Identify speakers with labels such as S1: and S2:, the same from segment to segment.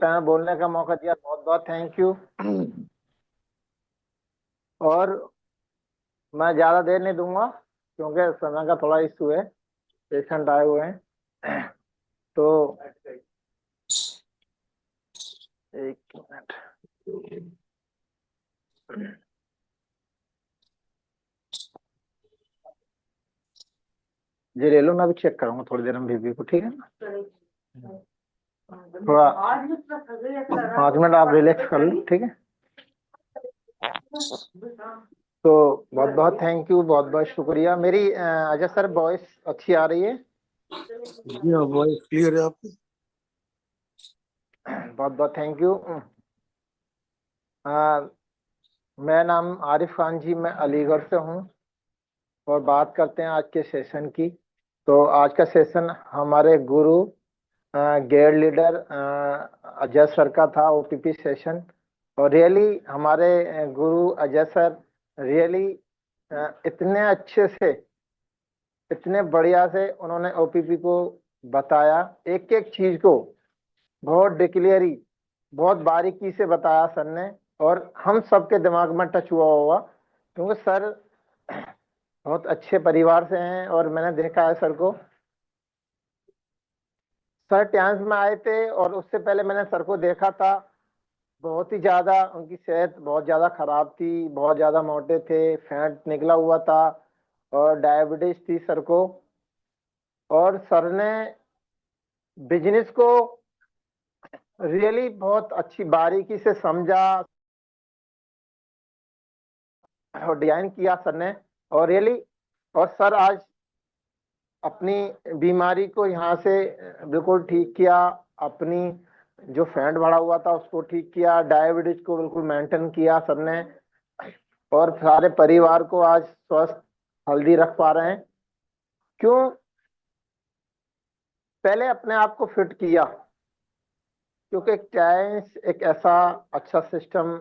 S1: Panel बोलने का मौका दिया, बहुत बहुत थैंक यू। और मैं ज्यादा देर नहीं दूंगा क्योंकि समय का थोड़ा इशू है, पेशेंट आए हुए हैं। तो एक मिनट, जी ले लो, मैं भी चेक करूंगा थोड़ी देर में बीबी को, ठीक है ना। थोड़ा 5 मिनट आप रिलैक्स कर लो, ठीक है। तो बहुत बहुत थैंक यू, बहुत बहुत शुक्रिया। मेरी अजय सर वॉइस अच्छी आ रही है?
S2: जी हाँ, वॉइस क्लियर है आपकी।
S1: बहुत बहुत थैंक यू। मेरा नाम आरिफ खान जी, मैं अलीगढ़ से हूँ। और बात करते हैं आज के सेशन की। तो आज का सेशन हमारे गुरु गेयर लीडर अजय सर का था, ओपीपी सेशन। और रियली हमारे गुरु अजय सर रियली इतने अच्छे से, इतने बढ़िया से उन्होंने ओपीपी को बताया, एक एक चीज को बहुत डिक्लियरी, बहुत बारीकी से बताया सर ने। और हम सबके दिमाग में टच हुआ होगा क्योंकि सर बहुत अच्छे परिवार से हैं। और मैंने देखा है सर को, सर ट्रांस में आए थे और उससे पहले मैंने सर को देखा था। बहुत ही ज्यादा उनकी सेहत बहुत ज्यादा खराब थी, बहुत ज्यादा मोटे थे, फैट निकला हुआ था और डायबिटीज थी सर को। और सर ने बिजनेस को रियली बहुत अच्छी बारीकी से समझा और डिजाइन किया सर ने। और रियली, और सर आज अपनी बीमारी को यहाँ से बिल्कुल ठीक किया, अपनी जो फैट बढ़ा हुआ था उसको ठीक किया, डायबिटीज को बिल्कुल मेंटेन किया सर ने। और सारे परिवार को आज स्वस्थ हेल्दी रख पा रहे हैं। क्यों? पहले अपने आप को फिट किया, क्योंकि टाइम्स एक ऐसा अच्छा सिस्टम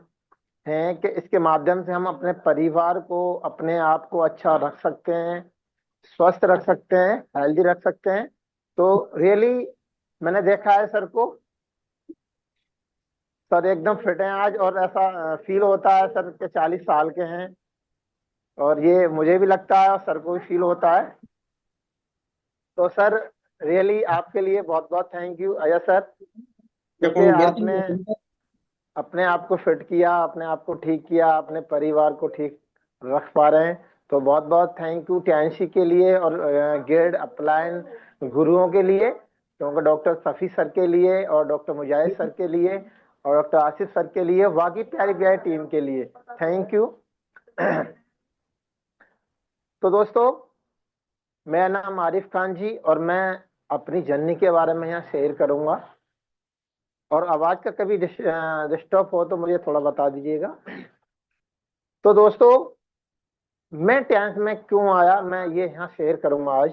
S1: है कि इसके माध्यम से हम अपने परिवार को, अपने आप को अच्छा रख सकते हैं, स्वस्थ रख सकते हैं, हेल्दी रख सकते हैं। तो रियली मैंने देखा है सर को, सर एकदम फिट हैं आज। और ऐसा फील होता है सर के 40 साल के हैं। और ये मुझे भी लगता है और सर को भी फील होता है। तो सर रियली आपके लिए बहुत बहुत थैंक यू अजय सर, क्योंकि आपने अपने आप को फिट किया, अपने आप को ठीक किया, अपने परिवार को ठीक रख पा रहे हैं। तो बहुत बहुत थैंक यू टैंसी के लिए और गेड अपलाइन गुरुओं के लिए, क्योंकि डॉक्टर सफी सर के लिए और डॉक्टर मुजाहिद सर के लिए और डॉक्टर आसिफ सर के लिए, बाकी प्यारी प्यारी टीम के लिए थैंक यू। तो दोस्तों, मेरा नाम आरिफ खान जी और मैं अपनी जर्नी के बारे में यहाँ शेयर करूंगा। और आवाज का कभी डिस्टर्ब हो तो मुझे थोड़ा बता दीजिएगा। तो दोस्तों, मैं टेंस में क्यों आया, मैं ये यहाँ शेयर करूंगा आज।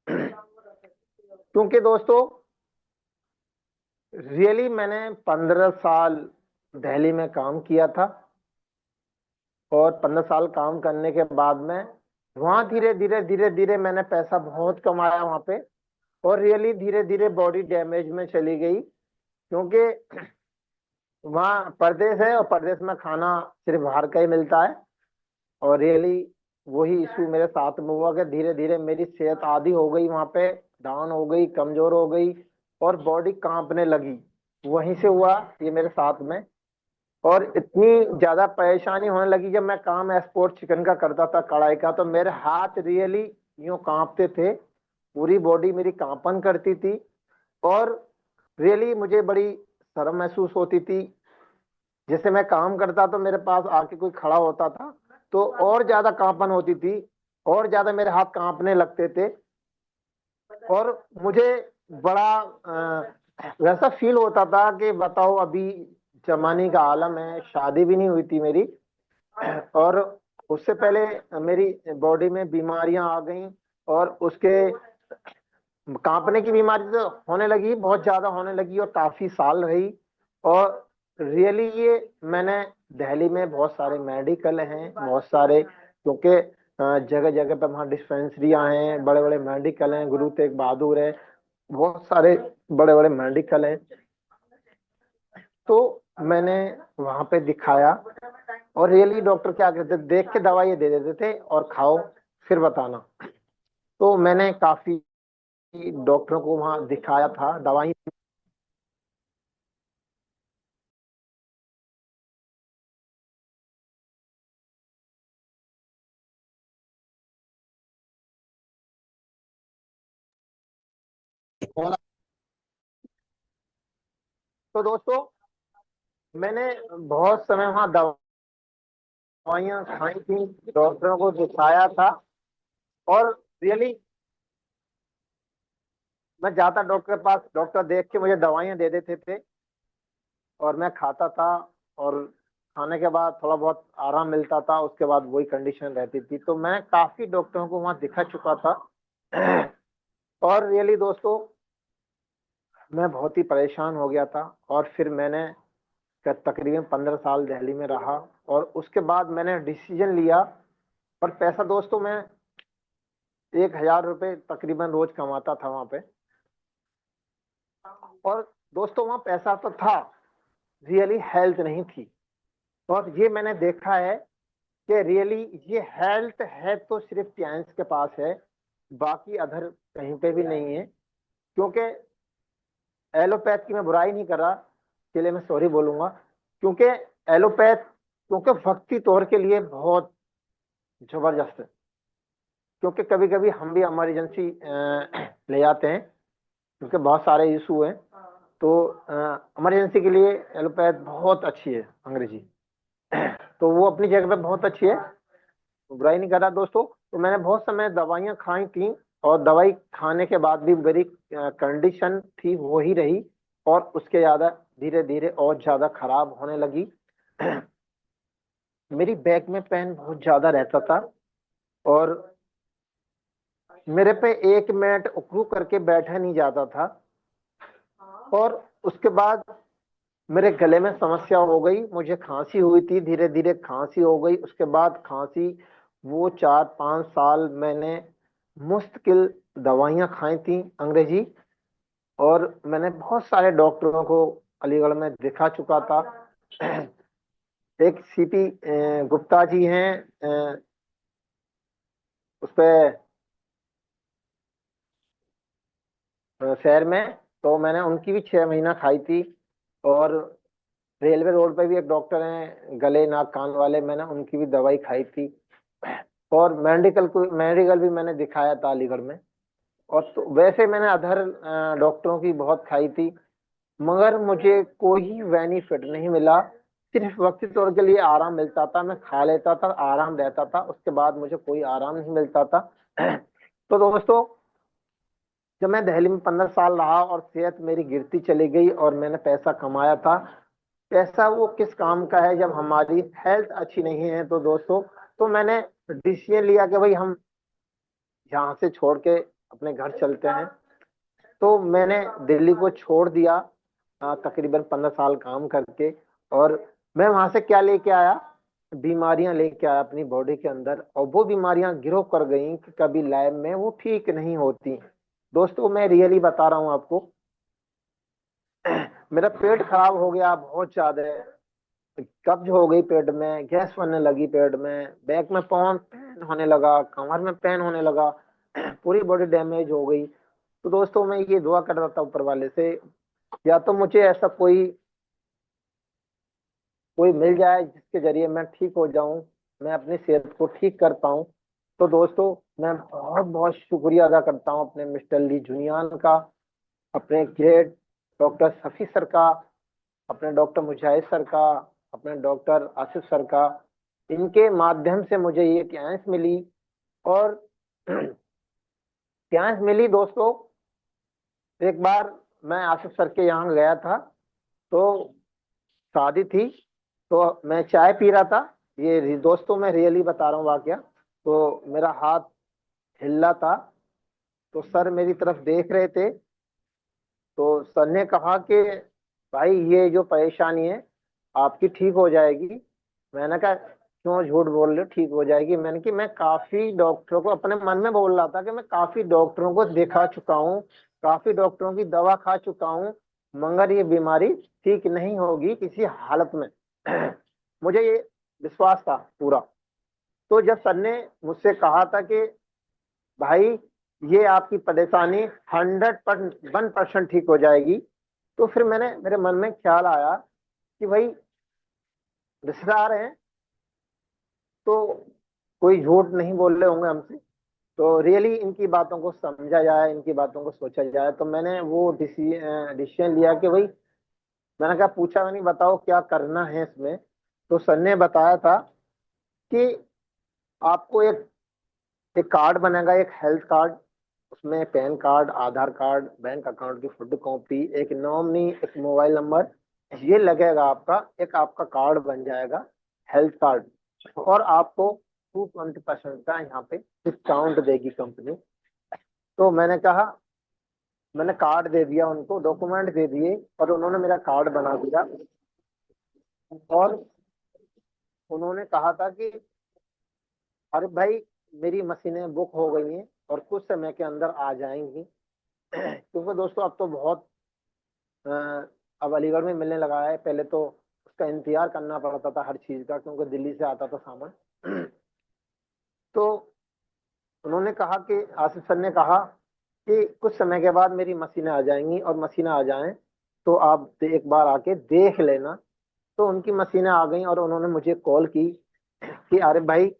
S1: क्योंकि दोस्तों रियली मैंने 15 साल दिल्ली में काम किया था। और 15 साल काम करने के बाद में वहां धीरे धीरे धीरे धीरे मैंने पैसा बहुत कमाया वहां पे। और रियली धीरे धीरे बॉडी डैमेज में चली गई, क्योंकि वहाँ परदेश है और परदेश में खाना सिर्फ बाहर का ही मिलता है। और रियली वही इशू मेरे साथ में हुआ कि धीरे धीरे मेरी सेहत आधी हो गई, वहां पे डाउन हो गई, कमजोर हो गई और बॉडी कांपने लगी। वहीं से हुआ ये मेरे साथ में। और इतनी ज्यादा परेशानी होने लगी, जब मैं काम एक्सपोर्ट चिकन का करता था, कढ़ाई का, तो मेरे हाथ रियली यूं कांपते थे, पूरी बॉडी मेरी कांपन करती थी। और रियली मुझे बड़ी शर्म महसूस होती थी। जैसे मैं काम करता तो मेरे पास आके कोई खड़ा होता था तो और ज्यादा कांपन होती थी, और ज्यादा मेरे हाथ कांपने लगते थे। और मुझे बड़ा वैसा फील होता था कि बताओ, अभी जवानी का आलम है, शादी भी नहीं हुई थी मेरी। और उससे पहले मेरी बॉडी में बीमारियां आ गई और उसके कांपने की बीमारी तो होने लगी, बहुत ज्यादा होने लगी और काफी साल रही। और रियली ये मैंने दिल्ली में बहुत सारे मेडिकल हैं, बहुत सारे, क्योंकि जगह जगह पे वहाँ डिस्पेंसरियां हैं, बड़े बड़े मेडिकल हैं, गुरु तेग बहादुर है, बहुत सारे बड़े बड़े मेडिकल हैं। तो मैंने वहां पे दिखाया और रियली डॉक्टर क्या करते, देख के दवाई दे देते थे और खाओ फिर बताना। तो मैंने काफी डॉक्टरों को वहां दिखाया था, दवाई और तो दोस्तों मैंने बहुत समय वहां दवाइयां खाई थी, डॉक्टरों को दिखाया था और रियली मैं जाता डॉक्टर के पास, डॉक्टर देख के मुझे दवाइयां दे देते थे और मैं खाता था और खाने के बाद थोड़ा बहुत आराम मिलता था, उसके बाद वही कंडीशन रहती थी। तो मैं काफी डॉक्टरों को वहां दिखा चुका था और रियली दोस्तों मैं बहुत ही परेशान हो गया था। और फिर मैंने तकरीबन 15 साल दिल्ली में रहा और उसके बाद मैंने डिसीजन लिया। और पैसा दोस्तों मैं 1,000 रुपये तकरीबन रोज कमाता था वहां पे। और दोस्तों वहां पैसा तो था, रियली हेल्थ नहीं थी। और ये मैंने देखा है कि रियली ये हेल्थ है तो सिर्फ पियांस के पास है, बाकी अधर कहीं पे भी नहीं है। क्योंकि एलोपैथ की मैं बुराई नहीं कर रहा, इसके लिए मैं सॉरी बोलूंगा। क्योंकि एलोपैथ क्योंकि वक्ती तौर के लिए बहुत जबरदस्त है। क्योंकि कभी कभी हम भी इमरजेंसी ले जाते हैं, क्योंकि बहुत सारे इशू हैं। तो इमरजेंसी के लिए एलोपैथ बहुत अच्छी है, अंग्रेजी तो वो अपनी जगह पे बहुत अच्छी है, बुराई नहीं कर रहा दोस्तों। तो मैंने बहुत समय दवाइयां खाई थी और दवाई खाने के बाद भी मेरी कंडीशन थी वो ही रही और उसके ज्यादा धीरे धीरे और ज्यादा खराब होने लगी। मेरी बैक में पेन बहुत ज्यादा रहता था और मेरे पे 1 मिनट उकड़ू करके बैठा नहीं जाता था। और उसके बाद मेरे गले में समस्या हो गई, मुझे खांसी हुई थी, धीरे धीरे खांसी हो गई। उसके बाद खांसी वो 4-5 साल मैंने मुश्किल दवाइयां खाई थी अंग्रेजी। और मैंने बहुत सारे डॉक्टरों को अलीगढ़ में दिखा चुका था। एक सीपी गुप्ता जी हैं उस पे शहर में, तो मैंने उनकी भी 6 महीना खाई थी। और रेलवे रोड पे भी एक डॉक्टर हैं गले नाक कान वाले, मैंने उनकी भी दवाई खाई थी। और मेडिकल भी मैंने दिखाया था अलीगढ़ में। और तो वैसे मैंने अदर डॉक्टरों की बहुत खाई थी, मगर मुझे कोई बेनिफिट नहीं मिला। सिर्फ वक्ती तौर के लिए आराम मिलता था, मैं खा लेता था, आराम रहता था, उसके बाद मुझे कोई आराम नहीं मिलता था। तो दोस्तों जब मैं दिल्ली में 15 साल रहा और सेहत मेरी गिरती चली गई और मैंने पैसा कमाया था, पैसा वो किस काम का है जब हमारी हेल्थ अच्छी नहीं है। तो दोस्तों तो मैंने डिसीजन लिया कि भाई हम यहाँ से छोड़ के अपने घर चलते हैं। तो मैंने दिल्ली को छोड़ दिया तकरीबन 15 साल काम करके। और मैं वहां से क्या लेके आया, बीमारियां लेके आया अपनी बॉडी के अंदर, और वो बीमारियां गिरो कर गई कि कभी लैब में वो ठीक नहीं होती। दोस्तों मैं रियली बता रहा हूँ आपको, मेरा पेट खराब हो गया बहुत ज्यादा, कब्ज हो गई पेट में, गैस बनने लगी पेट में, बैक में पेन होने लगा, कमर में पेन होने लगा, पूरी बॉडी डैमेज हो गई। तो दोस्तों मैं ये दुआ कर रहा था ऊपर वाले से, या तो मुझे ऐसा कोई कोई मिल जाए जिसके जरिए मैं ठीक हो जाऊं, मैं अपनी सेहत को ठीक कर पाऊं। तो दोस्तों मैं बहुत बहुत शुक्रिया अदा करता हूं अपने मिस्टर ली जुनियान का, अपने ग्रेट डॉक्टर शफी सर का, अपने डॉक्टर मुजाहिद सर का, अपने डॉक्टर आसिफ सर का। इनके माध्यम से मुझे ये चांस मिली। और चांस मिली दोस्तों, एक बार मैं आसिफ सर के यहाँ गया था, तो शादी थी, तो मैं चाय पी रहा था। दोस्तों मैं रियली बता रहा हूँ वाकया। तो मेरा हाथ हिल रहा था, तो सर मेरी तरफ देख रहे थे। तो सर ने कहा कि भाई ये जो परेशानी है आपकी ठीक हो जाएगी। मैंने कहा क्यों झूठ बोल रहे हो, ठीक हो जाएगी। मैंने कि मैं काफी डॉक्टरों को, अपने मन में बोल रहा था कि मैं काफी डॉक्टरों को देखा चुका हूँ, काफी डॉक्टरों की दवा खा चुका हूँ, मगर ये बीमारी ठीक नहीं होगी किसी हालत में। मुझे ये विश्वास था पूरा। तो जब सर ने मुझसे कहा था कि भाई ये आपकी परेशानी 101% ठीक हो जाएगी, तो फिर मेरे मन में ख्याल आया कि भाई रिश्तेदार हैं तो कोई झूठ नहीं बोल रहे होंगे हमसे, तो रियली इनकी बातों को समझा जाए, इनकी बातों को सोचा जाए। तो मैंने वो डिसीजन लिया कि भाई, मैंने कहा, पूछा मैंने, बताओ क्या करना है इसमें। तो सर ने बताया था कि आपको एक कार्ड बनेगा, एक हेल्थ कार्ड। उसमें पैन कार्ड, आधार कार्ड, बैंक अकाउंट की फोटो कॉपी, एक नॉमिनी, एक मोबाइल नंबर, ये लगेगा आपका। एक आपका कार्ड बन जाएगा, हेल्थ कार्ड। और आपको 220% का यहाँ पे डिस्काउंट देगी कंपनी। तो मैंने कार्ड दे दिया उनको, डॉक्यूमेंट दे दिए, और उन्होंने मेरा कार्ड बना दिया। और उन्होंने कहा था कि अरे भाई, मेरी मशीनें बुक हो गई हैं और कुछ समय के अंदर आ जाएंगी। क्योंकि दोस्तों अब तो बहुत अ, अब अलीगढ़ में मिलने लगा है। पहले तो उसका इंतजार करना पड़ता था हर चीज का, क्योंकि दिल्ली से आता था सामान। तो उन्होंने कहा कि आसिफ सर ने कहा कि कुछ समय के बाद मेरी मशीनें आ जाएंगी, और मशीनें आ जाएं तो आप एक बार आके देख लेना। तो उनकी मशीनें आ गई और उन्होंने मुझे कॉल की कि अरे भाई,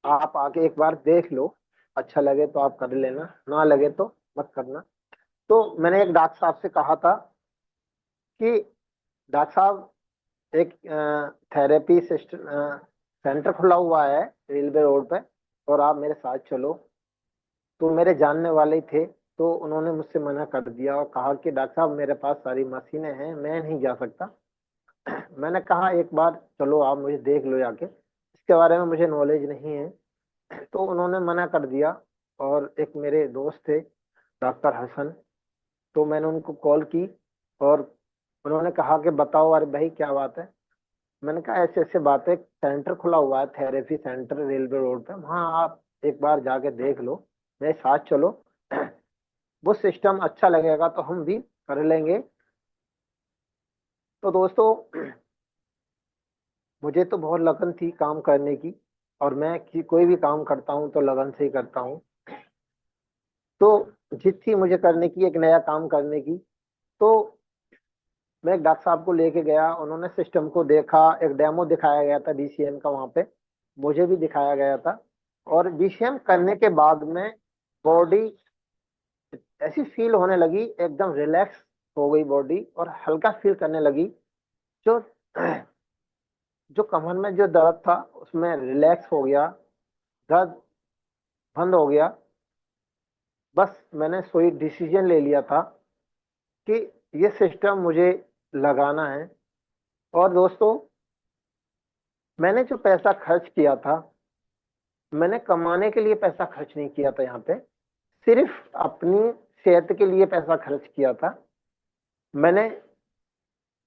S1: आप आके एक बार देख लो, अच्छा लगे तो आप कर लेना, ना लगे तो मत करना। तो मैंने एक डॉक्टर साहब से कहा था कि डॉक्टर साहब, एक थेरेपी सेंटर खुला हुआ है रेलवे रोड पे, और आप मेरे साथ चलो। तो मेरे जानने वाले ही थे, तो उन्होंने मुझसे मना कर दिया और कहा कि डॉक्टर साहब, मेरे पास सारी मशीनें हैं, मैं नहीं जा सकता। मैंने कहा एक बार चलो, आप मुझे देख लो जाके, इसके बारे में मुझे नॉलेज नहीं है। तो उन्होंने मना कर दिया। और एक मेरे दोस्त थे, डॉक्टर हसन, तो मैंने उनको कॉल की, और उन्होंने कहा कि बताओ, अरे भाई क्या बात है। मैंने कहा ऐसे ऐसे बात है, सेंटर खुला हुआ है, थेरेपी सेंटर रेलवे रोड पे, वहाँ आप एक बार जाके देख लो, मेरे साथ चलो। वो सिस्टम अच्छा लगेगा तो हम भी कर लेंगे। तो दोस्तों, मुझे तो बहुत लगन थी काम करने की, और मैं कोई भी काम करता हूँ तो लगन से ही करता हूँ। तो जिद थी मुझे करने की, एक नया काम करने की। तो मैं एक डॉक्टर साहब को लेके गया, उन्होंने सिस्टम को देखा, एक डेमो दिखाया गया था डीसीएम का वहां पे, मुझे भी दिखाया गया था। और डीसीएम करने के बाद में बॉडी ऐसी फील होने लगी, एकदम रिलैक्स हो गई बॉडी, और हल्का फील करने लगी। जो जो कमर में जो दर्द था उसमें रिलैक्स हो गया, दर्द बंद हो गया। बस मैंने सोई डिसीजन ले लिया था कि ये सिस्टम मुझे लगाना है। और दोस्तों, मैंने जो पैसा खर्च किया था, मैंने कमाने के लिए पैसा खर्च नहीं किया था यहाँ पे, सिर्फ अपनी सेहत के लिए पैसा खर्च किया था। मैंने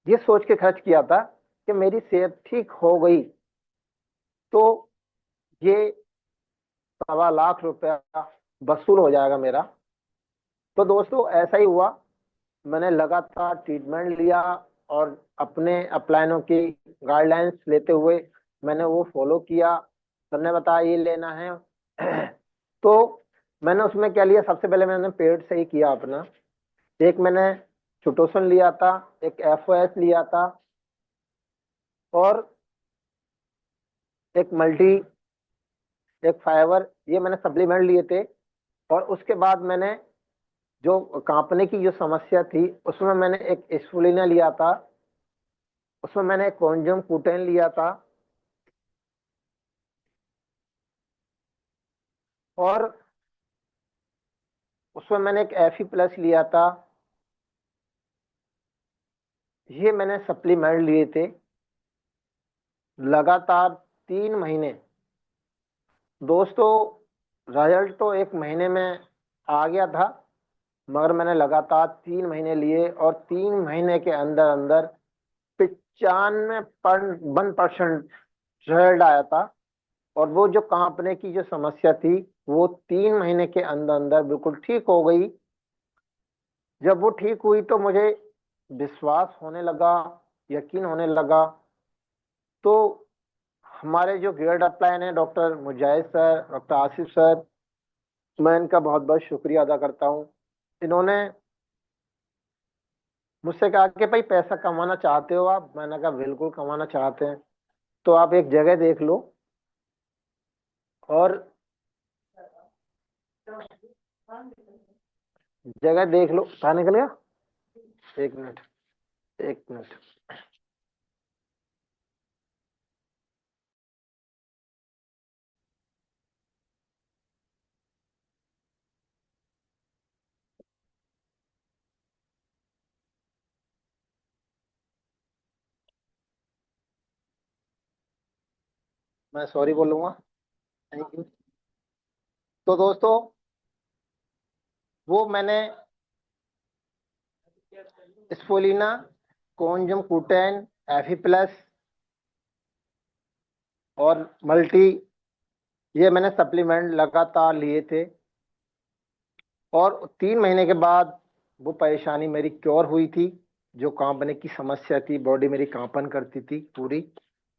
S1: ये सोच के खर्च किया था कि मेरी सेहत ठीक हो गई तो ये 1.25 लाख रुपया वसूल हो जाएगा मेरा। तो दोस्तों ऐसा ही हुआ। मैंने लगातार ट्रीटमेंट लिया, और अपने अपलाइनों की गाइडलाइंस लेते हुए मैंने वो फॉलो किया। सर ने बताया ये लेना है। तो मैंने उसमें क्या लिया, सबसे पहले मैंने पेड से ही किया अपना। एक मैंने चुटोसन लिया था, एक एफओएस लिया था, और एक मल्टी, एक फाइबर, ये मैंने सप्लीमेंट लिए थे। और उसके बाद मैंने जो कांपने की जो समस्या थी, उसमें मैंने एक स्फुलिना लिया था, उसमें मैंने एक कॉन्जम कुटेन लिया था, और उसमें मैंने एक एफी प्लस लिया था। ये मैंने सप्लीमेंट लिए थे लगातार 3 महीने। दोस्तों, रिजल्ट तो 1 महीने में आ गया था, मगर मैंने लगातार 3 महीने लिए, और 3 महीने के अंदर अंदर 95% रिजल्ट आया था। और वो जो कांपने की जो समस्या थी, वो 3 महीने के अंदर अंदर बिल्कुल ठीक हो गई। जब वो ठीक हुई तो मुझे विश्वास होने लगा, यकीन होने लगा। तो हमारे जो गियर्ड अपलाइन है, डॉक्टर मुजाहिद सर, डॉक्टर आसिफ सर, मैं इनका बहुत बहुत शुक्रिया अदा करता हूँ। इन्होंने मुझसे कहा कि भाई पैसा कमाना चाहते हो आप? मैंने कहा बिल्कुल कमाना चाहते हैं। तो आप एक जगह देख लो और जगह देख लो। कहाँ निकल गया? एक मिनट, एक मिनट। मैं सॉरी बोलूंगा। Thank you. तो दोस्तों, वो मैंने स्पोलिना, कोंजम कुटेन, एफी प्लस और मल्टी, ये मैंने सप्लीमेंट लगातार लिए थे। और 3 महीने के बाद वो परेशानी मेरी क्योर हुई थी। जो कांपने की समस्या थी, बॉडी मेरी कांपन करती थी पूरी,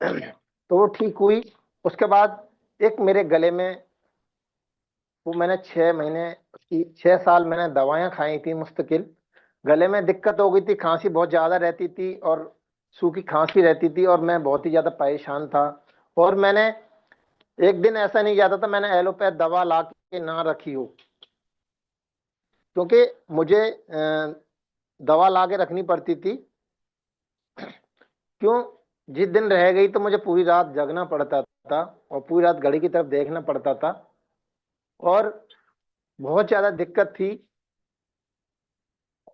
S1: तो वो ठीक हुई। उसके बाद एक मेरे गले में, वो मैंने 6 महीने की 6 साल मैंने दवाएं खाई थी मुस्तकिल। गले में दिक्कत हो गई थी, खांसी बहुत ज्यादा रहती थी और सूखी खांसी रहती थी और मैं बहुत ही ज्यादा परेशान था। और मैंने एक दिन ऐसा नहीं जाता था मैंने एलोपैथ दवा ला के ना रखी हो, क्योंकि मुझे दवा ला के रखनी पड़ती थी। क्यों? जिस दिन रह गई तो मुझे पूरी रात जगना पड़ता था और पूरी रात घड़ी की तरफ देखना पड़ता था और बहुत ज्यादा दिक्कत थी।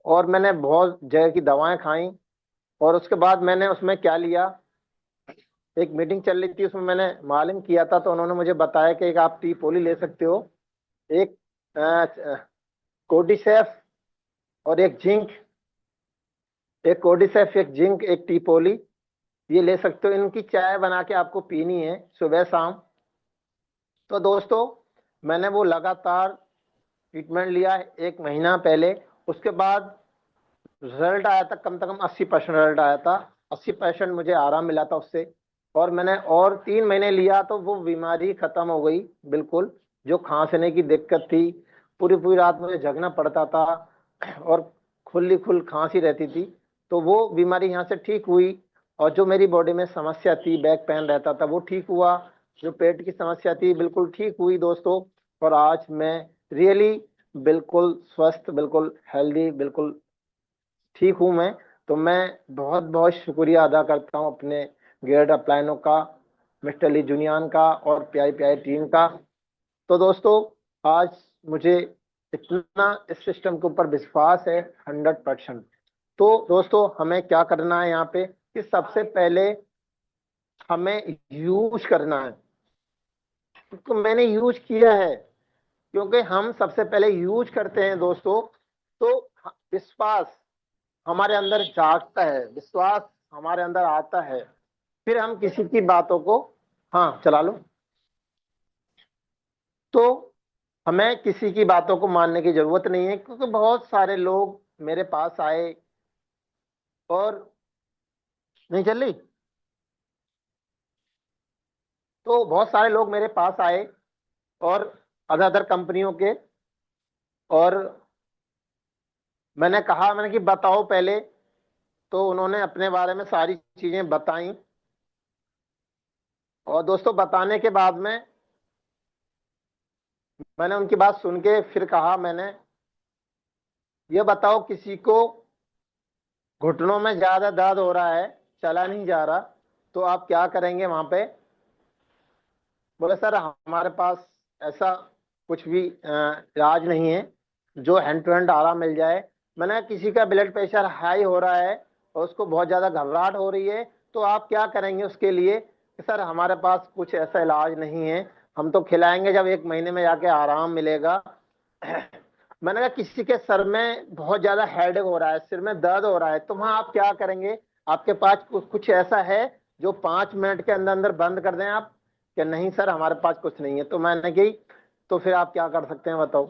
S1: और मैंने बहुत जगह की दवाएं खाई और उसके बाद मैंने उसमें क्या लिया, एक मीटिंग चल रही थी उसमें मैंने मालूम किया था, तो उन्होंने मुझे बताया कि एक आप टी पोली ले सकते हो, एक कोडिसेफ और एक जिंक, एक कोडिसेफ, एक जिंक, एक टी पोली, ये ले सकते हो। इनकी चाय बना के आपको पीनी है सुबह शाम। तो दोस्तों, मैंने वो लगातार ट्रीटमेंट लिया 1 महीना पहले। उसके बाद रिजल्ट आया था, कम से कम 80% रिजल्ट आया था। 80% मुझे आराम मिला था उससे। और मैंने और 3 महीने लिया तो वो बीमारी खत्म हो गई बिल्कुल। जो खांसने की दिक्कत थी, पूरी पूरी रात मुझे जगना पड़ता था और खुली खुल खांसी रहती थी, तो वो बीमारी यहाँ से ठीक हुई। और जो मेरी बॉडी में समस्या थी, बैक पेन रहता था, वो ठीक हुआ। जो पेट की समस्या थी बिल्कुल ठीक हुई दोस्तों। और आज मैं रियली बिल्कुल स्वस्थ, बिल्कुल हेल्दी, बिल्कुल ठीक हूं मैं। तो मैं बहुत बहुत शुक्रिया अदा करता हूं अपने गियर्ड अपलाइनों का, मिस्टर ली जुनियान का और प्यारी प्यारी टीम का। तो दोस्तों, आज मुझे इतना इस सिस्टम के ऊपर विश्वास है 100%। तो दोस्तों, हमें क्या करना है यहाँ पे कि सबसे पहले हमें यूज करना है। तो मैंने यूज किया है, क्योंकि हम सबसे पहले यूज करते हैं दोस्तों, तो विश्वास हमारे अंदर जागता है, विश्वास हमारे अंदर आता है। फिर हम किसी की बातों को, हाँ चला लो, तो हमें किसी की बातों को मानने की जरूरत नहीं है। क्योंकि बहुत सारे लोग मेरे पास आए और नहीं चल रही, तो बहुत सारे लोग मेरे पास आए और अदर अदर कंपनियों के, और मैंने कहा, मैंने कि बताओ पहले। तो उन्होंने अपने बारे में सारी चीजें बताई। और दोस्तों, बताने के बाद में मैंने उनकी बात सुन के फिर कहा, मैंने ये बताओ, किसी को घुटनों में ज्यादा दर्द हो रहा है, चला नहीं जा रहा, तो आप क्या करेंगे वहां पे? बोले सर हमारे पास ऐसा कुछ भी इलाज नहीं है जो हैंड टू हैंड आराम मिल जाए। मैंने किसी का ब्लड प्रेशर हाई हो रहा है और उसको बहुत ज्यादा घबराहट हो रही है, तो आप क्या करेंगे उसके लिए? कि सर हमारे पास कुछ ऐसा इलाज नहीं है, हम तो खिलाएंगे जब 1 महीने में जाके आराम मिलेगा। मैंने कहा किसी के सर में बहुत ज्यादा हेडेक हो रहा है, सिर में दर्द हो रहा है, तो वहां आप क्या करेंगे? आपके पास कुछ ऐसा है जो 5 मिनट के अंदर अंदर बंद कर दें आप? कि नहीं सर हमारे पास कुछ नहीं है। तो मैंने कही तो फिर आप क्या कर सकते हैं बताओ?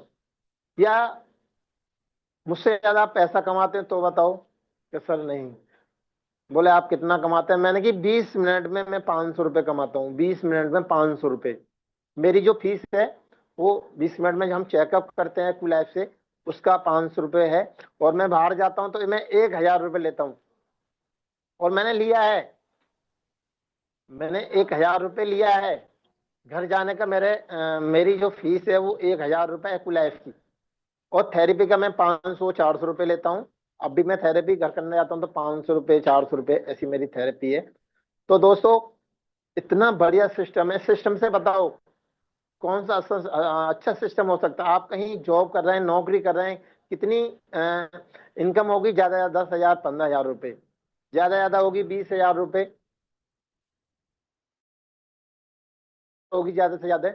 S1: या मुझसे ज्यादा आप पैसा कमाते हैं तो बताओ? कि सर नहीं। बोले आप कितना कमाते हैं? मैंने कि 20 मिनट में मैं 500 रुपये कमाता हूँ, 20 मिनट में 500 रुपये। मेरी जो फीस है वो 20 मिनट में, जो हम चेकअप करते हैं कुल लाइफ से, उसका 500 रुपये है। और मैं बाहर जाता हूँ तो मैं 1,000 रुपये लेता हूँ। और मैंने लिया है, मैंने 1,000 रुपये लिया है घर जाने का। मेरी जो फीस है वो 1,000 रुपये है कुल लाइफ की। और थेरेपी का मैं 500 400 रुपये लेता हूँ। अब भी मैं थेरेपी घर करने जाता हूँ तो 500 रुपये 400 रुपये ऐसी मेरी थेरेपी है। तो दोस्तों, इतना बढ़िया सिस्टम है। सिस्टम से बताओ कौन सा अच्छा सिस्टम हो सकता है? आप कहीं जॉब कर रहे हैं, नौकरी कर रहे हैं, कितनी इनकम होगी? ज्यादा ज्यादा 10,000 15,000 रुपये, ज्यादा ज्यादा होगी 20,000 रुपये होगी, ज्यादा से ज्यादा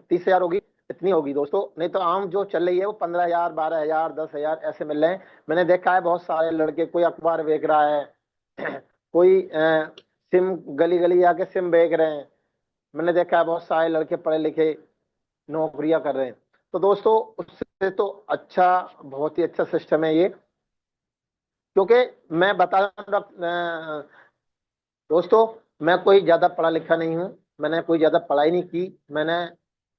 S1: 30,000 होगी। इतनी होगी दोस्तों। नहीं तो आम जो चल रही है वो 15,000 12,000 10,000 ऐसे मिल रहे हैं। मैंने देखा है बहुत सारे लड़के, कोई अखबार बेच रहा है, कोई सिम, गली गली आके सिम बेच रहे हैं। मैंने देखा है बहुत सारे लड़के पढ़े लिखे नौकरियां कर रहे हैं। तो दोस्तों, उससे तो अच्छा, बहुत ही अच्छा सिस्टम है ये। क्योंकि मैं बता रहा हूं, दोस्तों, मैं कोई ज्यादा पढ़ा लिखा नहीं हूँ। मैंने कोई ज्यादा पढ़ाई नहीं की। मैंने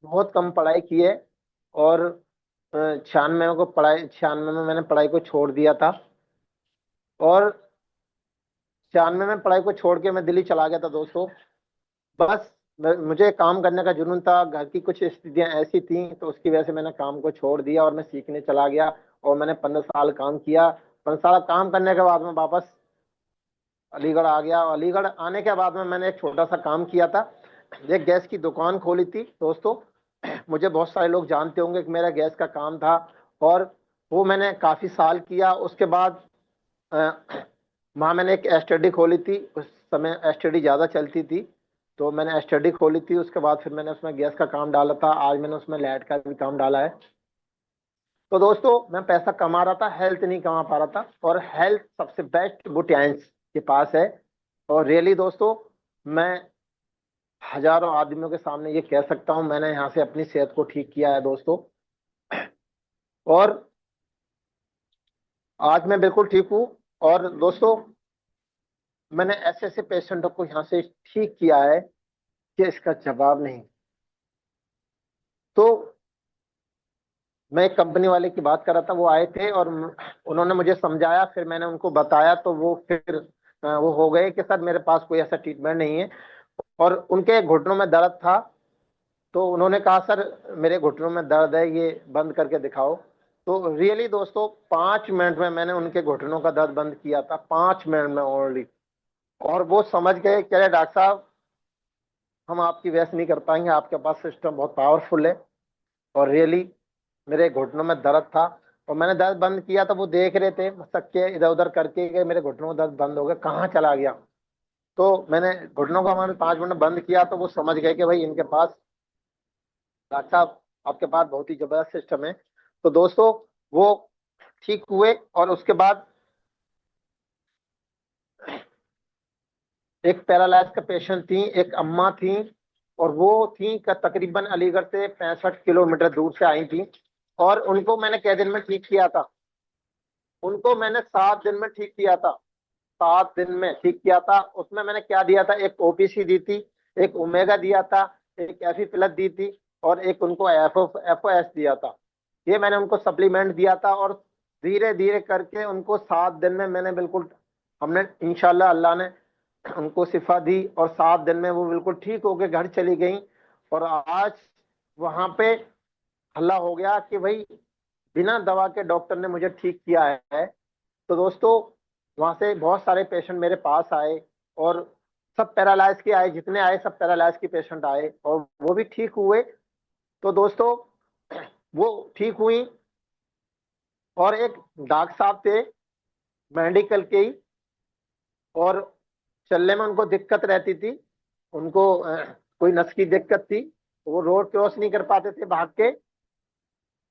S1: बहुत कम पढ़ाई की है। और 96 में मैंने पढ़ाई को छोड़ दिया था। और 96 में पढ़ाई को छोड़ के मैं दिल्ली चला गया था दोस्तों। बस मुझे काम करने का जुनून था। घर की कुछ स्थितियां ऐसी थी तो उसकी वजह से मैंने काम को छोड़ दिया और मैं सीखने चला गया। और मैंने 15 साल काम किया। 15 साल काम करने के बाद में वापस अलीगढ़ आ गया। और अलीगढ़ आने के बाद में मैंने एक छोटा सा काम किया था। एक गैस की दुकान खोली थी दोस्तों। मुझे बहुत सारे लोग जानते होंगे कि मेरा गैस का काम था। और वो मैंने काफी साल किया। उसके बाद अ, वहाँ मैंने एक एसटीडी खोली थी। उस समय एसटीडी ज्यादा चलती थी तो मैंने एसटीडी खोली थी। उसके बाद फिर मैंने उसमें गैस का काम डाला था। आज मैंने उसमें लाइट का भी काम डाला है। तो दोस्तों, मैं पैसा कमा रहा था, हेल्थ नहीं कमा पा रहा था। और हेल्थ सबसे बेस्ट बुटियाइंस के पास है। और रियली दोस्तों, मैं हजारों आदमियों के सामने ये कह सकता हूँ, मैंने यहाँ से अपनी सेहत को ठीक किया है दोस्तों। और आज मैं बिल्कुल ठीक हूँ। और दोस्तों, मैंने ऐसे ऐसे पेशेंटों को यहाँ से ठीक किया है कि इसका जवाब नहीं। तो मैं एक कंपनी वाले की बात कर रहा था, वो आए थे और उन्होंने मुझे समझाया। फिर मैंने उनको बताया तो वो फिर वो हो गए कि सर मेरे पास कोई ऐसा ट्रीटमेंट नहीं है। और उनके घुटनों में दर्द था तो उन्होंने कहा सर मेरे घुटनों में दर्द है, ये बंद करके दिखाओ। तो रियली दोस्तों, 5 मिनट में मैंने उनके घुटनों का दर्द बंद किया था, 5 मिनट में ओनली। और वो समझ गए, कह रहे डॉक्टर साहब हम आपकी वैसे नहीं कर पाएंगे, आपके पास सिस्टम बहुत पावरफुल है। और रियली मेरे घुटनों में दर्द था और मैंने दर्द बंद किया तो वो देख रहे थे सबके इधर उधर करके कि मेरे घुटनों में दर्द बंद हो गया, कहाँ चला गया। तो मैंने घुटनों का मैंने 5 मिनट बंद किया तो वो समझ गए कि भाई इनके पास, डॉक्टर साहब आपके पास बहुत ही जबरदस्त सिस्टम है। तो दोस्तों, वो ठीक हुए। और उसके बाद एक पैरालाइज का पेशेंट थी, एक अम्मा थी। और वो थी का तकरीबन अलीगढ़ से 65 किलोमीटर दूर से आई थी। और उनको मैंने कै दिन में ठीक किया था? उनको मैंने 7 दिन में ठीक किया था। 7 दिन में ठीक किया था। उसमें मैंने क्या दिया था? एक ओपीसी दी थी, एक ओमेगा दिया था, एक एफी प्लस दी थी, और एक उनको एफओएस दिया था। ये मैंने उनको सप्लीमेंट दिया था। और धीरे धीरे करके उनको 7 दिन में मैंने बिल्कुल, हमने इंशाल्लाह अल्लाह ने उनको शिफा दी और 7 दिन में वो बिल्कुल ठीक होके घर चली गई। और आज वहां पे हल्ला हो गया कि भाई बिना दवा के डॉक्टर ने मुझे ठीक किया है। तो दोस्तों, वहां से बहुत सारे पेशेंट मेरे पास आए। और सब पैरालाइज के आए, जितने आए सब पैरालाइज के पेशेंट आए और वो भी ठीक हुए। तो दोस्तों, वो ठीक हुई। और एक डॉक्टर साहब थे मेडिकल के ही, और चलने में उनको दिक्कत रहती थी। उनको कोई नस की दिक्कत थी, वो रोड क्रॉस नहीं कर पाते थे भाग के।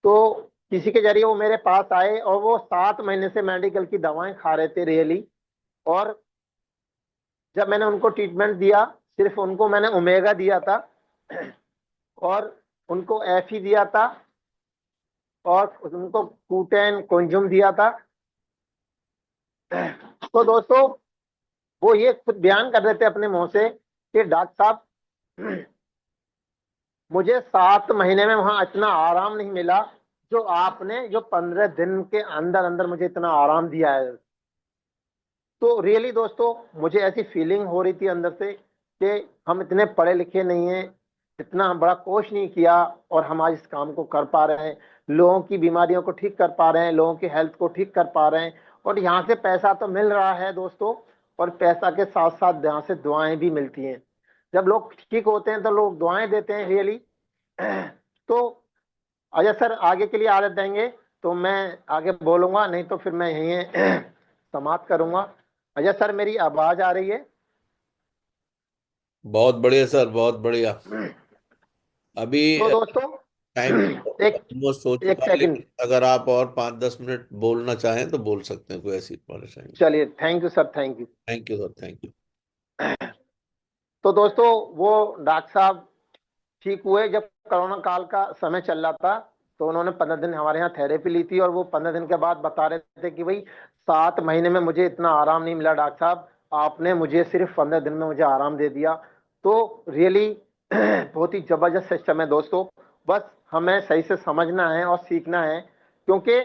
S1: तो किसी के जरिए वो मेरे पास आए और वो 7 महीने से मेडिकल की दवाएं खा रहे थे रियली। और जब मैंने उनको ट्रीटमेंट दिया, सिर्फ उनको मैंने ओमेगा दिया था और उनको एफी दिया था और उनको कूटेन कोंजुम दिया था। तो दोस्तों वो ये खुद बयान कर रहे थे अपने मुंह से कि डॉक्टर साहब मुझे 7 महीने में वहां इतना आराम नहीं मिला जो आपने जो 15 दिन के अंदर अंदर मुझे इतना आराम दिया है। तो रियली दोस्तों मुझे ऐसी फीलिंग हो रही थी अंदर से कि हम इतने पढ़े लिखे नहीं हैं, इतना बड़ा कोर्स नहीं किया और हम आज इस काम को कर पा रहे हैं, लोगों की बीमारियों को ठीक कर पा रहे हैं, लोगों की हेल्थ को ठीक कर पा रहे हैं, और यहाँ से पैसा तो मिल रहा है दोस्तों, और पैसा के साथ साथ यहाँ से दुआएं भी मिलती हैं। जब लोग ठीक होते हैं तो लोग दुआएं देते हैं रियली। तो अजय सर आगे के लिए आदत देंगे तो मैं आगे बोलूंगा, नहीं तो फिर मैं यहीं समाप्त करूंगा। अजय सर मेरी आवाज आ रही है?
S3: बहुत बढ़िया सर, बहुत बढ़िया। अभी
S1: तो दोस्तों
S3: टाइम
S1: एक
S3: ऑलमोस्ट हो
S1: एक
S3: चुका है,
S1: सेकंड,
S3: लेकिन अगर आप और 5-10 मिनट बोलना चाहें तो बोल सकते हैं, कोई ऐसी परेशानी।
S1: चलिए thank you sir, thank you.
S3: Thank you sir, thank you.
S1: तो दोस्तों वो डॉक्टर साहब ठीक हुए जब कोरोना काल का समय चल रहा था, तो उन्होंने 15 दिन हमारे यहाँ थेरेपी ली थी, और वो 15 दिन के बाद बता रहे थे कि भाई 7 महीने में मुझे इतना आराम नहीं मिला डॉक्टर साहब, आपने मुझे सिर्फ 15 दिन में मुझे आराम दे दिया। तो रियली बहुत ही जबरदस्त सिस्टम है दोस्तों, बस हमें सही से समझना है और सीखना है, क्योंकि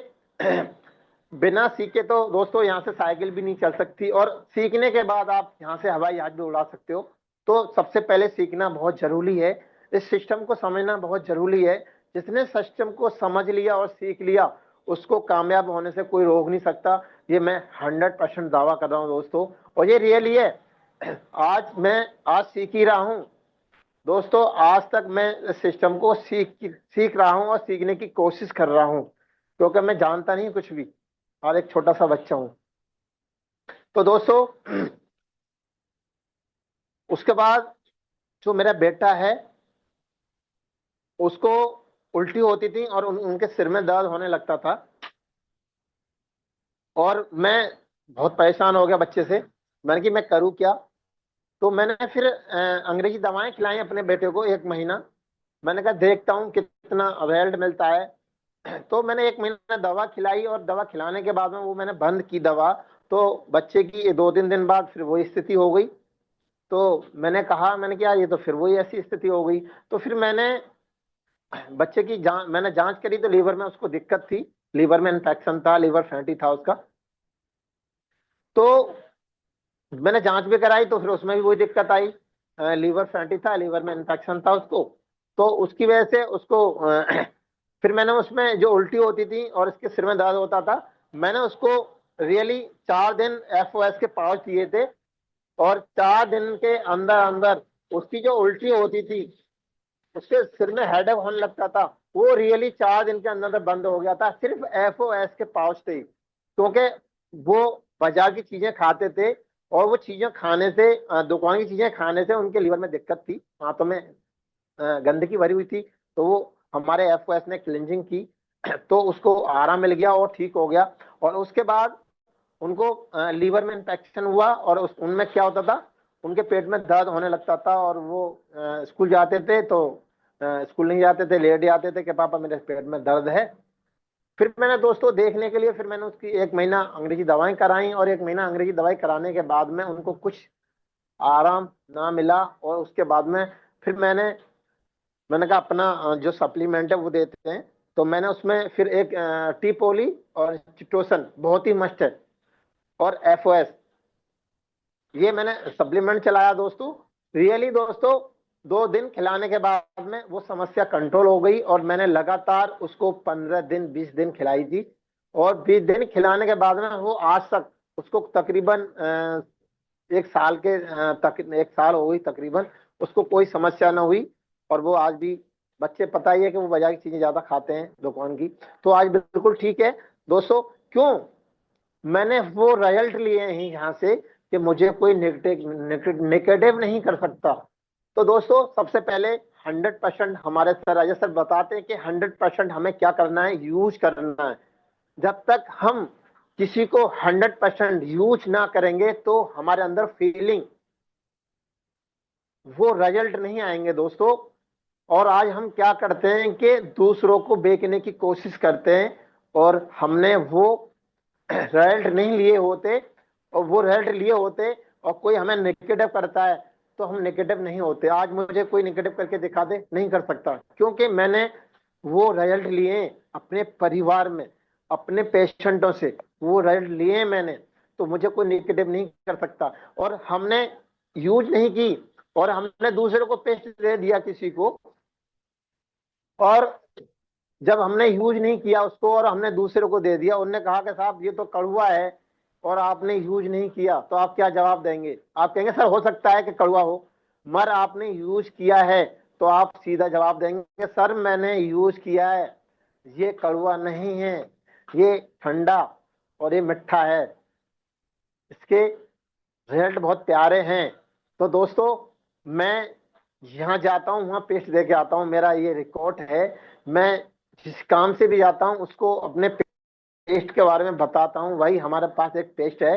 S1: बिना सीखे तो दोस्तों यहाँ से साइकिल भी नहीं चल सकती, और सीखने के बाद आप यहाँ से हवाई जहाज भी उड़ा सकते हो। तो सबसे पहले सीखना बहुत जरूरी है, इस सिस्टम को समझना बहुत जरूरी है। जिसने सिस्टम को समझ लिया और सीख लिया उसको कामयाब होने से कोई रोक नहीं सकता, ये मैं 100% दावा कर रहा हूँ दोस्तों, और ये रियली है। आज सीख ही रहा हूँ दोस्तों, आज तक मैं इस सिस्टम को सीख रहा हूँ और सीखने की कोशिश कर रहा हूँ, क्योंकि मैं जानता नहीं कुछ भी और एक छोटा सा बच्चा हूँ। तो दोस्तों उसके बाद जो मेरा बेटा है उसको उल्टी होती थी और उनके सिर में दर्द होने लगता था, और मैं बहुत परेशान हो गया बच्चे से। मैंने कि मैं करूँ क्या? तो मैंने फिर अंग्रेजी दवाएं खिलाई अपने बेटे को 1 महीना। मैंने कहा देखता हूँ कितना रिजल्ट मिलता है। तो मैंने 1 महीना दवा खिलाई, और दवा खिलाने के बाद में वो मैंने बंद की दवा। तो बच्चे की 2-3 दिन बाद फिर वही स्थिति हो गई। तो मैंने कहा ये तो फिर वही ऐसी स्थिति हो गई। तो फिर बच्चे की मैंने जांच करी तो लीवर में उसको दिक्कत थी, लीवर में इन्फेक्शन था, लीवर फैटी था उसका। तो मैंने जांच भी कराई तो फिर उसमें भी वही दिक्कत आई, लीवर फैटी था, लीवर में इन्फेक्शन था उसको। तो उसकी वजह से उसको फिर मैंने उसमें जो उल्टी होती थी और इसके सिर में दर्द होता था, मैंने उसको रियली 4 दिन FOS के पाउच दिए थे, और 4 दिन के अंदर अंदर उसकी जो उल्टी होती थी, उसके सिर में हेडेक होने लगता था, वो रियली 4 दिन के अंदर बंद हो गया था, सिर्फ FOS के पाउच थे। क्योंकि वो बाजार की चीजें खाते थे, और वो चीजें खाने से दुकान की चीजें खाने से उनके लीवर में दिक्कत थी, हाथों में गंदगी भरी हुई थी। तो वो हमारे FOS ने क्लिनजिंग की तो उसको आराम मिल गया और ठीक हो गया। और उसके बाद उनको लीवर में इन्फेक्शन हुआ, और उनमें क्या होता था, उनके पेट में दर्द होने लगता था, और वो स्कूल जाते थे तो स्कूल नहीं जाते थे, लेट जाते थे कि पापा मेरे पेट में दर्द है। फिर मैंने दोस्तों देखने के लिए फिर मैंने उसकी 1 महीना अंग्रेजी दवाएं कराई, और 1 महीना अंग्रेजी दवाई कराने के बाद में उनको कुछ आराम ना मिला, और उसके बाद में फिर मैंने कहा अपना जो सप्लीमेंट है वो देते हैं। तो मैंने उसमें फिर एक टीपोली और चिटोसन बहुत ही मस्त है, और FOS, ये मैंने सप्लीमेंट चलाया दोस्तों। रियली दोस्तों 2 दिन खिलाने के बाद में वो समस्या कंट्रोल हो गई, और मैंने लगातार उसको 15 दिन 20 दिन खिलाई थी, और 20 दिन खिलाने के बाद में वो आज तक उसको तकरीबन 1 साल के तक 1 साल हो गई तकरीबन, उसको कोई समस्या ना हुई। और वो आज भी, बच्चे पता ही है कि वो बाजार की चीजें ज्यादा खाते हैं दुकान की, तो आज बिल्कुल ठीक है दोस्तों। क्यों? मैंने वो रिजल्ट लिए हैं यहाँ से कि मुझे कोई नेगेटिव नहीं कर सकता। तो दोस्तों सबसे पहले 100% हमारे सर अजय सर बताते हैं कि 100% हमें क्या करना है, यूज करना है। जब तक हम किसी को 100% यूज ना करेंगे तो हमारे अंदर फीलिंग, वो रिजल्ट नहीं आएंगे दोस्तों। और आज हम क्या करते हैं कि दूसरों को बेचने की कोशिश करते हैं, और हमने वो रिजल्ट नहीं लिए होते, और वो रिजल्ट लिए होते और कोई हमें नेगेटिव करता है तो हम नेगेटिव नहीं होते। आज मुझे कोई नेगेटिव करके दिखा दे, नहीं कर सकता, क्योंकि मैंने वो रिजल्ट लिए अपने परिवार में, अपने पेशेंटों से वो रिजल्ट लिए मैंने, तो मुझे कोई नेगेटिव नहीं कर सकता। और हमने यूज नहीं की और हमने दूसरे को पेस्ट दे दिया किसी को, और जब हमने यूज नहीं किया उसको और हमने दूसरे को दे दिया, उन्होंने कहा कि साहब ये तो कड़वा है और आपने यूज नहीं किया, तो आप क्या जवाब देंगे? आप कहेंगे सर हो सकता है कि कड़वा हो, मगर आपने यूज किया है तो आप सीधा जवाब देंगे सर मैंने यूज किया है, ये कड़वा नहीं है, ये ठंडा और ये मिठा है, इसके रिजल्ट बहुत प्यारे हैं। तो दोस्तों मैं यहाँ जाता हूँ वहाँ पेस्ट दे के आता हूँ, मेरा ये रिकॉर्ड है। मैं जिस काम से भी जाता हूँ उसको अपने पेस्ट के बारे में बताता हूँ। भाई हमारे पास एक पेस्ट है,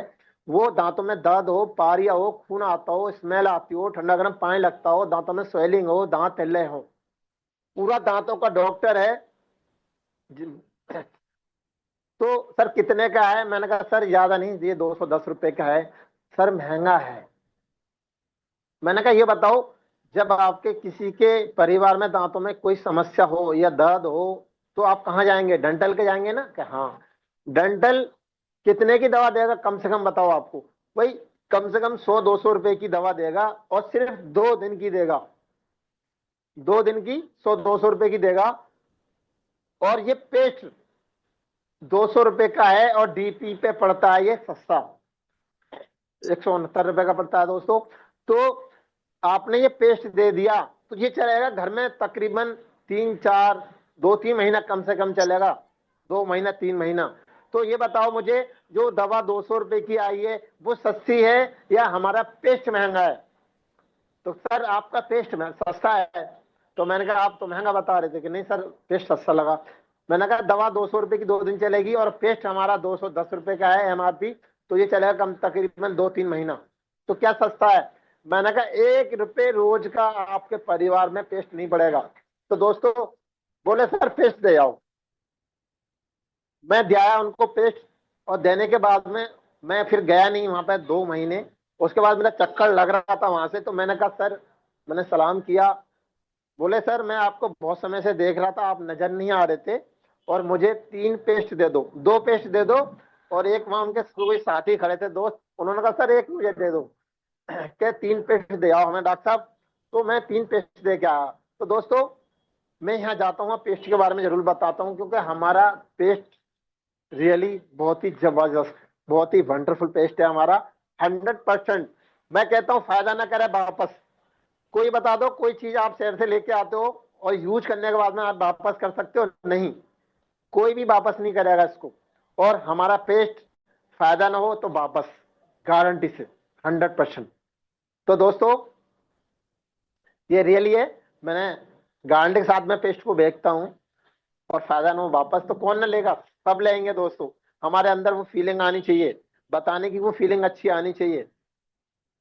S1: वो दांतों में दर्द हो, पारिया हो, खून आता हो, स्मेल आती हो, ठंडा गर्म पानी लगता हो, दांतों में स्वेलिंग हो, दांत हिले हो, पूरा दांतों का डॉक्टर है। तो सर कितने का है? मैंने कहा सर ज्यादा नहीं, ये 210 रुपए का है। सर महंगा है। मैंने कहा ये बताओ, जब आपके किसी के परिवार में दांतों में कोई समस्या हो या दर्द हो तो आप कहाँ जाएंगे? डेंटल के जाएंगे ना? कि हाँ। डेंटल कितने की दवा देगा कम से कम बताओ आपको? भाई कम से कम 100-200 रुपए की दवा देगा और सिर्फ 2 दिन की देगा, 2 दिन की 100-200 रुपए की देगा। और ये पेस्ट 200 रुपए का है और डीपी पे पड़ता है ये सस्ता, 169 रुपए का पड़ता है दोस्तों। तो आपने ये पेस्ट दे दिया तो ये चलेगा घर में तकरीबन 3-4, 2-3 महीना कम से कम चलेगा, 2 महीना 3 महीना। तो ये बताओ मुझे, जो दवा 200 रुपए की आई है वो सस्ती है या हमारा पेस्ट महंगा है? तो सर आपका पेस्ट में सस्ता है। तो मैंने कहा आप तो महंगा बता रहे थे कि नहीं सर पेस्ट सस्ता लगा। मैंने कहा दवा 200 रुपए की 2 दिन चलेगी और पेस्ट हमारा 210 रुपए का है एमआरपी, तो ये चलेगा कम तकरीबन 2-3 महीना, तो क्या सस्ता है? मैंने कहा 1 रुपए रोज का आपके परिवार में पेस्ट नहीं पड़ेगा। तो दोस्तों बोले सर पेस्ट दे आओ। मैं दिया उनको पेस्ट, और देने के बाद में मैं फिर गया नहीं वहां पे 2 महीने। उसके बाद मेरा चक्कर लग रहा था वहां से, तो मैंने कहा सर, मैंने सलाम किया। बोले सर मैं आपको बहुत समय से देख रहा था, आप नजर नहीं आ रहे थे, और मुझे 3 पेस्ट दे दो, 2 पेस्ट दे दो। और एक वहां उनके कोई साथी खड़े थे दोस्त, उन्होंने कहा सर एक मुझे दे दो। क्या 3 पेस्ट दे आओ हमें डॉक्टर साहब। तो मैं 3 पेस्ट दे के आया। तो दोस्तों मैं यहाँ जाता हूँ पेस्ट के बारे में जरूर बताता हूँ, क्योंकि हमारा पेस्ट रियली बहुत ही जबरदस्त, बहुत ही वंडरफुल पेस्ट है हमारा। 100%। मैं कहता हूँ फायदा ना करे वापस। कोई बता दो कोई चीज आप शहर से लेके आते हो और यूज करने के बाद में आप वापस कर सकते हो? नहीं, कोई भी वापस नहीं करेगा इसको। और हमारा पेस्ट फायदा ना हो तो वापस, गारंटी से 100%। तो दोस्तों ये रियली है, मैंने गारंटी के साथ में पेस्ट को बेचता हूँ। और फायदा ना हो वापस तो कौन ना लेगा? सब लेंगे दोस्तों। हमारे अंदर वो फीलिंग आनी चाहिए, बताने की वो फीलिंग अच्छी आनी चाहिए।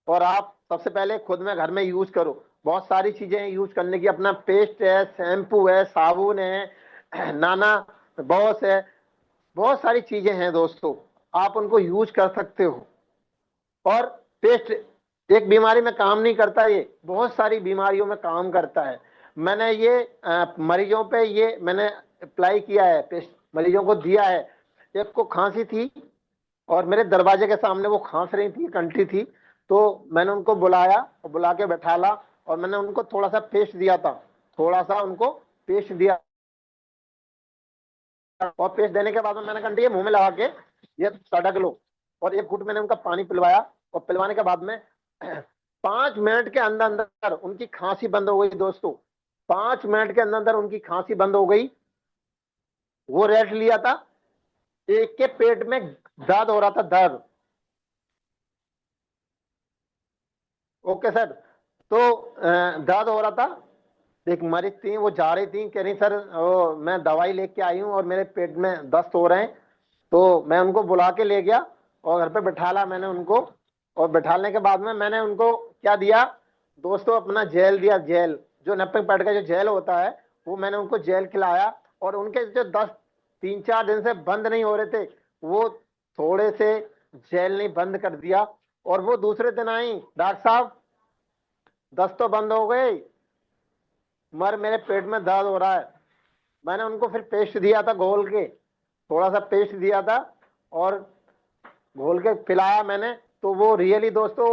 S1: और आप सबसे पहले खुद में घर में यूज करो। बहुत सारी चीजें हैं यूज करने की, अपना पेस्ट है, शैम्पू है, साबुन है, नाना बॉस है, बहुत सारी चीजें हैं दोस्तों, आप उनको यूज कर सकते हो। और पेस्ट एक बीमारी में काम नहीं करता, ये बहुत सारी बीमारियों में काम करता है। मैंने ये मरीजों पे ये मैंने अप्लाई किया है, पेस्ट मरीजों को दिया है। एक को खांसी थी और मेरे दरवाजे के सामने वो खांस रही थी, कंठी थी, तो मैंने उनको बुलाया और बुला के बैठाला और मैंने उनको थोड़ा सा पेस्ट दिया था, थोड़ा सा उनको पेस्ट दिया। और पेस्ट देने के बाद में मैंने कंठी ये मुंह में लगा के ये सड़क लो, और एक घुट मैंने उनका पानी पिलवाया। और पिलवाने के बाद में 5 मिनट के अंदर अंदर उनकी खांसी बंद हो गई दोस्तों। 5 मिनट के अंदर अंदर उनकी खांसी बंद हो गई। वो रेस्ट लिया था, एक के पेट में दर्द हो रहा था, दर्द। Okay sir. तो दर्द हो रहा था, एक मरीज थी, वो जा रही थी, कह रही सर मैं दवाई लेके आई हूँ और मेरे पेट में दस्त हो रहे हैं। तो मैं उनको बुला के ले गया और घर पे बैठाला मैंने उनको। और बैठाने के बाद में मैंने उनको क्या दिया दोस्तों? अपना जेल दिया, जेल जो नप्पे पैड का जो जेल होता है, वो मैंने उनको जेल खिलाया। और उनके जो दस्त 3-4 दिन से बंद नहीं हो रहे थे, वो थोड़े से जेल ने बंद कर दिया। और वो दूसरे दिन आई, डॉक्टर साहब दस्त तो बंद हो गई, मगर मेरे पेट में दर्द हो रहा है। मैंने उनको फिर पेस्ट दिया था घोल के, थोड़ा सा पेस्ट दिया था और घोल के पिलाया मैंने, तो वो रियली दोस्तों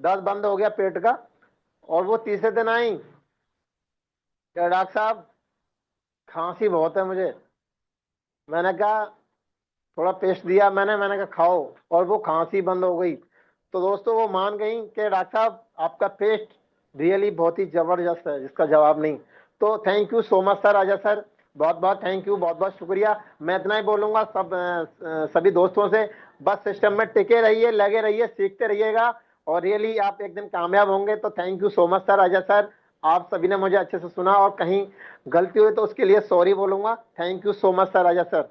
S1: दर्द बंद हो गया पेट का। और वो तीसरे दिन आई, क्या डॉक्टर साहब खांसी बहुत है मुझे। मैंने कहा थोड़ा पेस्ट दिया मैंने कहा खाओ, और वो खांसी बंद हो गई। तो दोस्तों वो मान गई कि डॉक्टर साहब आपका पेस्ट रियली बहुत ही जबरदस्त है, जिसका जवाब नहीं। तो thank you so much sir Raja sir, बहुत बहुत थैंक यू, बहुत बहुत शुक्रिया। मैं इतना ही बोलूंगा सभी दोस्तों से, बस सिस्टम में टिके रहिए, लगे रहिए, सीखते रहिएगा, और रियली आप एक दिन कामयाब होंगे। तो thank you so much sir Raja sir, आप सभी ने मुझे अच्छे से सुना, और कहीं गलती हुई तो उसके लिए सॉरी बोलूंगा। Thank you so much sir Raja sir.